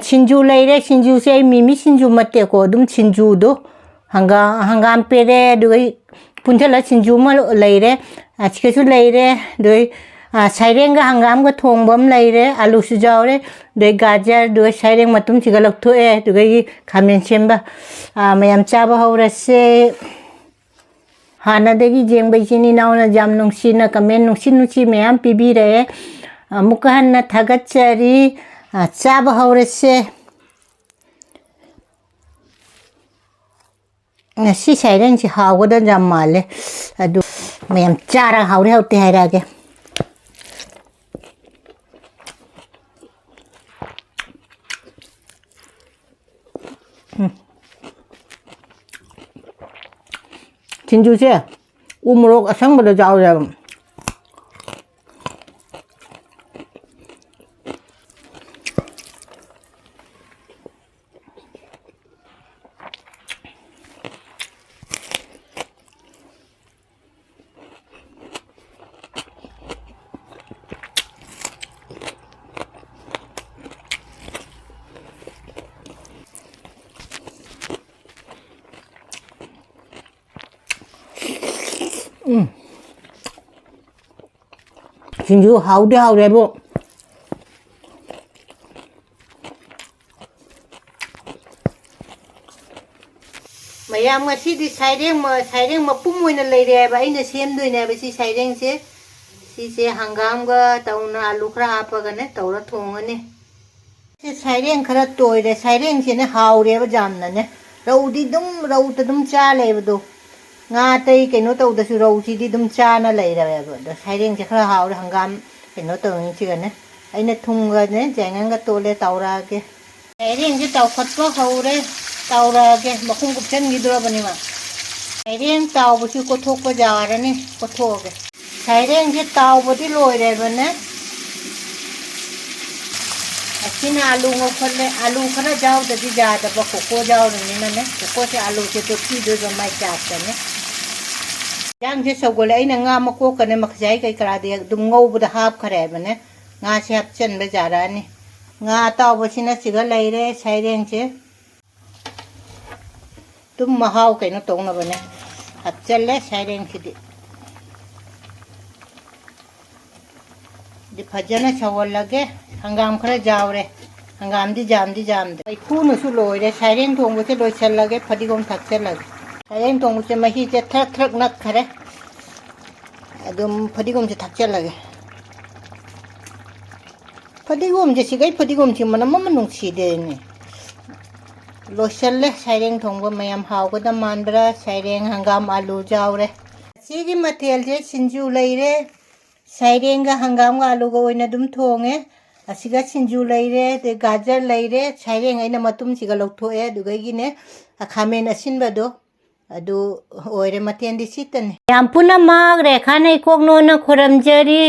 Singju leire Singju se mimi Singju mate ko dum Singju do hangam pere doi punthala Singju ma leire achike su leire doi Sareng ga hangam ga Thongbam leire alu su jawre doi gajar doi Sareng matum chiga lokto e doi khamen semba mayam chaba haurase hana degi jengbai chini nauna jam nungsina kamen nungsin nuchi mayam pibire mukahanna thagachari chaba haurase ngasi Sareng chi hawgoda jam male adu mayam chara haure haute hairage Singju se umurok asangbada jawre Singju haude bo mayam ngasi di Sareng ma pum oina leire ba aina semdoine ba si Sareng se si se hangam ga tauna alu khra hapaga ne taura thongane se Sareng khara toire Sareng se ne haure ba jamna ne raudi dum rauta dum cha lebdo nga tei keno tau da su rau si di dum cha na lei ra ba da Sareng se khara haure hangam keno tau ni chi ne aina thum ga ne jangang ga tole taura ke Sareng se tau khatpa haure taura ke makhung gup chen gi dura bani ma Sareng tau bu chu ko thok pa ja ra ne ko thok ke Sareng se tau bu ti loi re ba ne achina alu ngo khale alu khara jaw da di ja da ba ko jaw ni na ne ko se alu se to ki do ba mai cha ta ne yang se sogole ina nga ma ko ka ne mak jai kai kra de dum ngau bu da hap khare ba ne nga se hap chen ba ja ra ni nga tau bu sina siga lai re Sareng se tum mahau kaino tongna bane hapchalle Sareng khidi di phajana chawal lage hangam khara jawre hangam di jam de ai phunu su loire Sareng thongbo se loi chal lage phadigom thakchal lage Sareng thongbo se mahi che thak nak khare adum phadigom se thakchal lage phadigom je sigai phadigom chi manam manung si de ni loiselle Sareng thongba mayam hawgoda manbra Sareng hangam alu jawre sigi mathel je Singju leire Sareng ga hangam ga alu ga oina dum thonge asiga Singju leire de gajar leire Sareng aina matum siga lokto e duga gi ne khamen asinba do adu oire maten di sitan yam puna mag rekha nei kokno na khoramjari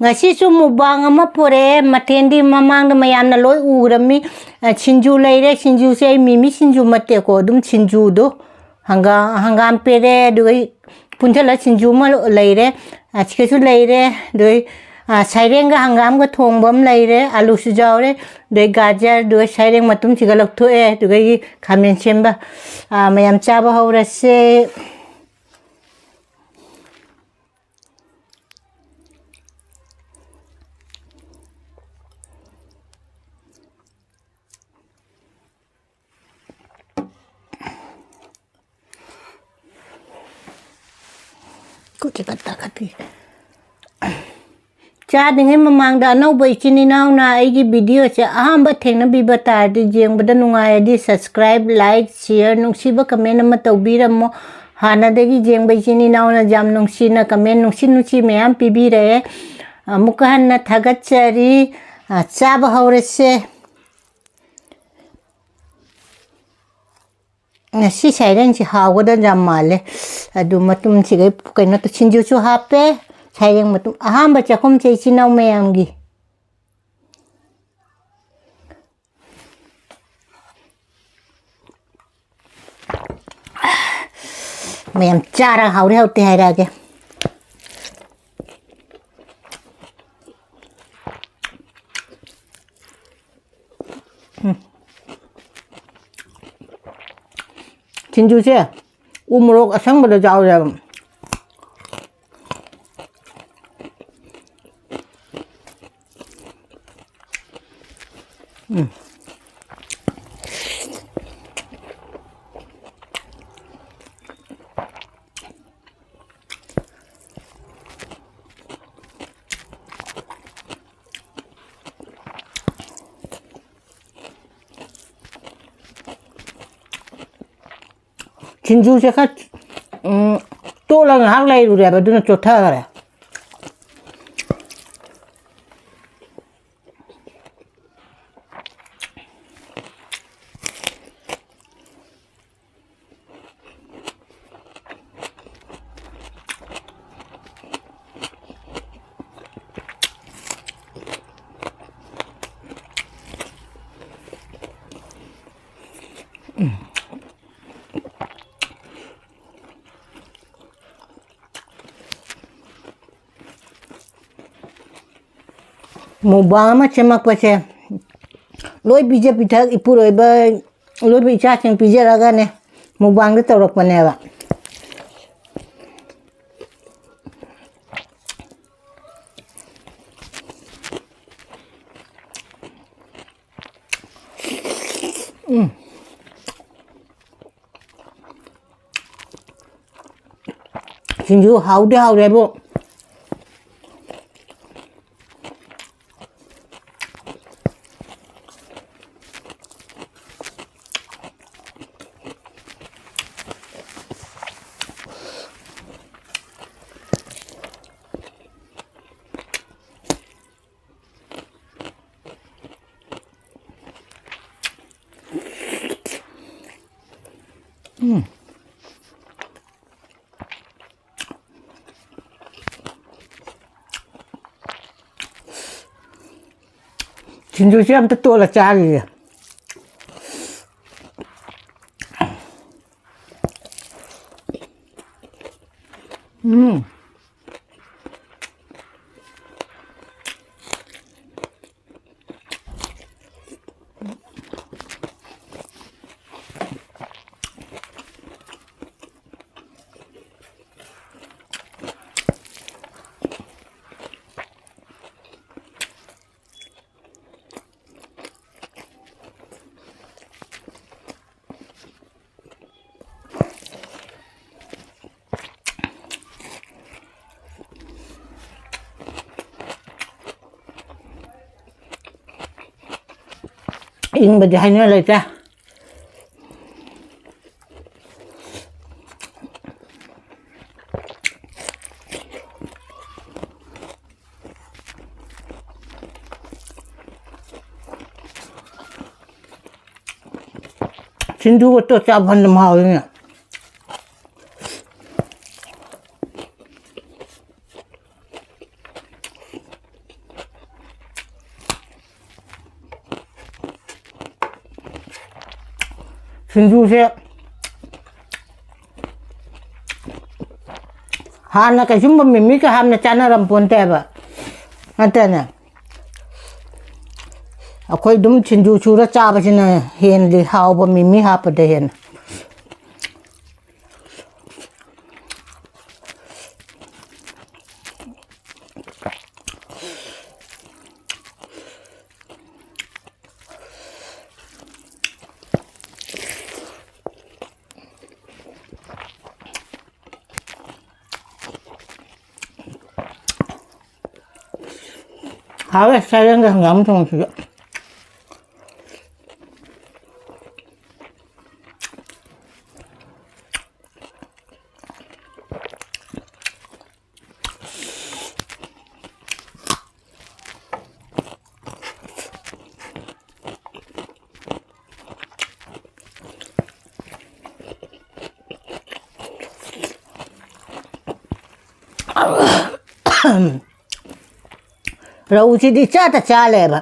ngasi su mubang ama pore matendi mamang da mayam na loi urami Singju leire Singju se mimi Singju mate ko dum Singju do hangam pere doi punthala Singju ma leire achike su leire doi Sareng ga hangam ga Thongbam leire alu su jawre doi gajar doi Sareng matum chiga lokto e doi khamen semba mayam chaba haurase cha dingai mamang da no bai chini naw na aigi video che ahamba thengna bi bata di jeng bada nungai di subscribe like share nungsi ba comment ma tawbiramo hana degi jeng bai chini naw na jam nungsi na comment nungsi nuchi mayam pibire mukahanna thagachari chaba haurase ngasi Sareng chi hawgoda jam male adu matum chigai kaino to Singju chu hape Sareng matum ahamba chakom che chinaw mayam gi mayam chara haure haute hairage 진주새 우무록 생보다 자오자. 진주새가 또랑 할라이로 해봐 눈은 좋다 그래. Mubama cemak pace. Loi pija pita ipuro iba loi pija ceng pija raga ne. Mubang de torok paneva. Singju hau de bu. Singju siam tu lah cari. In bây giờ hay nữaเลยจ้ะSingjuก็ตัวจับพันธุ์มาเลยเนี่ยSingju sẽ han là cái chúng mình biết cái han là chăn nó làm buồn tẹp à anh tên nè khôi đúng Singju chú ra cha bây giờ hiền đi hao bọn mình mới hao đây hiền hao Sareng cái ngắm trong sự rau chỉ đi cha ta cha lẹ bà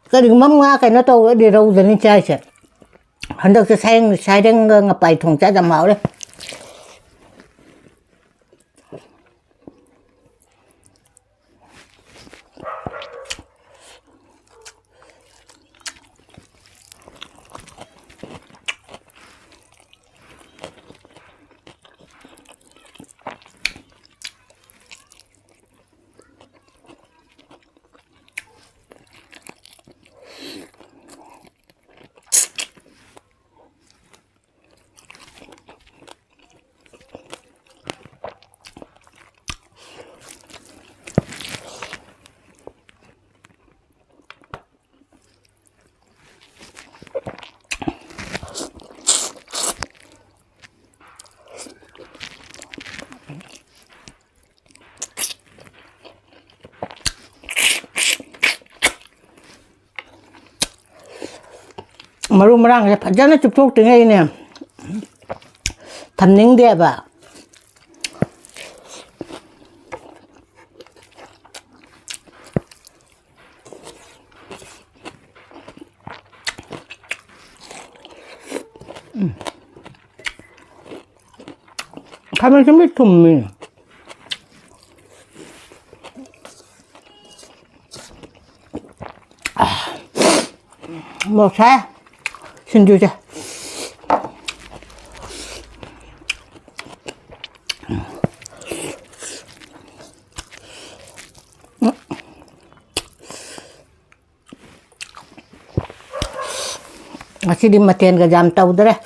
cái đừng mắm ngã cái nó to đi rau rồi đi cha chứ hắn đâu sẽ sai đang ngập bài thùng cha đầm máu đấy Maru marang ya fajana chupok tingai ne thamning de ba Kamen some tummi Một xe xin chú cho Masih dimatiin ke jam tau deh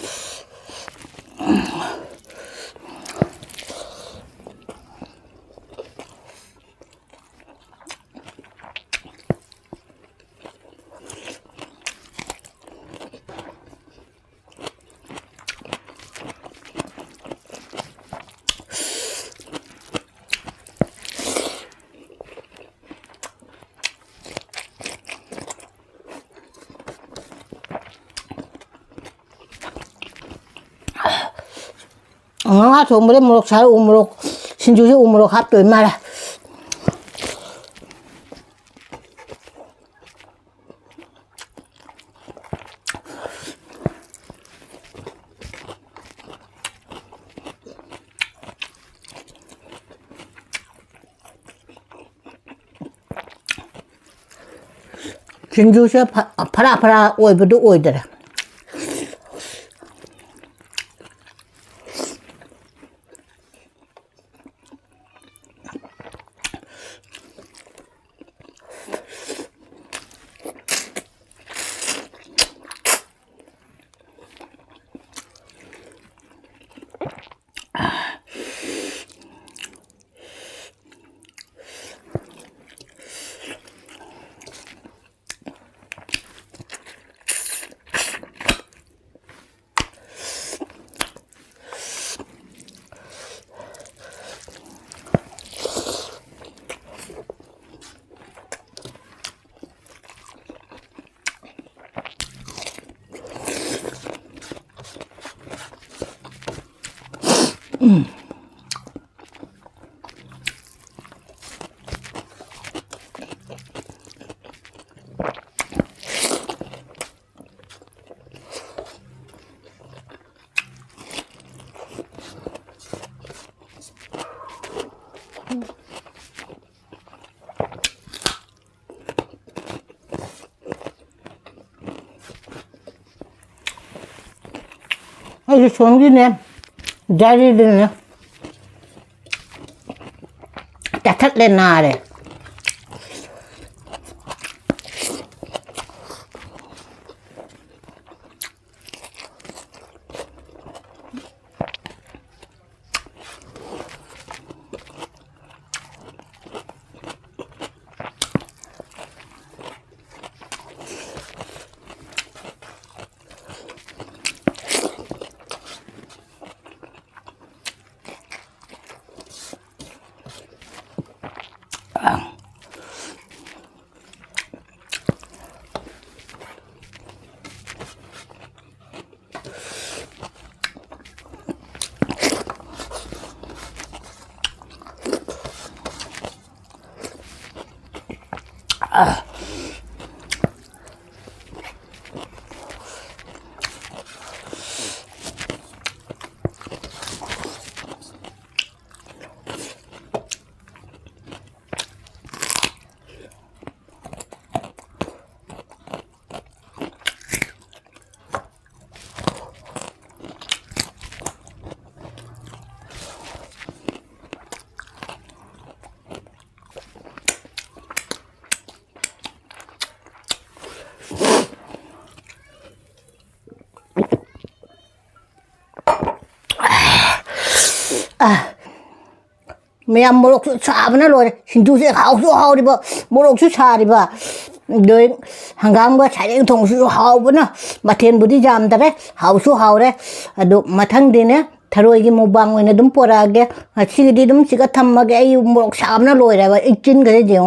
Nga thong bale murok sar umrok Singju je umrok hap toy mara Singju je para oi bedu oi dara Ay son gine dari dinle Tatat le nare Mayam morok sabana lore Singju se hau riba morok su sa riba doi hangam ga sareng thong su hau bana mathen budi jam dare hau su hau re adu mathang dine tharoi gi mobang oina dum pora ge sigidi dum siga thamma ge ai morok sabana lore ba ichin ga je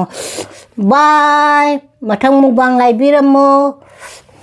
bye mathang mobang lai biramo